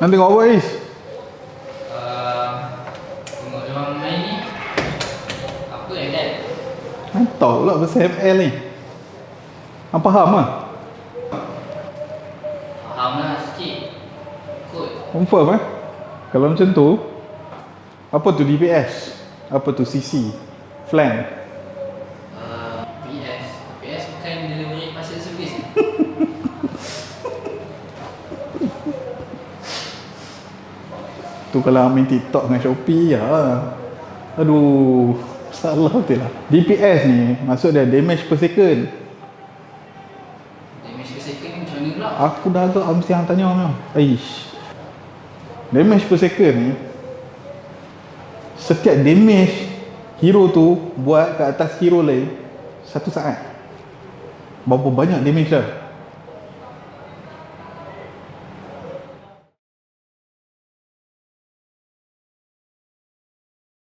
Nak tengok apa Is? Tengok dia orang main ni. Apa yang dah? Tahu pula pasal ML ni. Apa faham lah? Faham lah sikit. Kot. Confirm Kalau macam tu, apa tu DPS? Apa tu CC? Flank? PS bukan delivery parcel service. Tu kalau main TikTok dengan Shopee ya. Aduh, salah betul lah. DPS ni maksud dia damage per second. Damage per second ni macam mana pula? Aku dah agak mesti hang tanya memang. Aish. Damage per second ni, setiap damage hero tu buat kat atas hero lain 1 saat. Berapa banyak damage dah?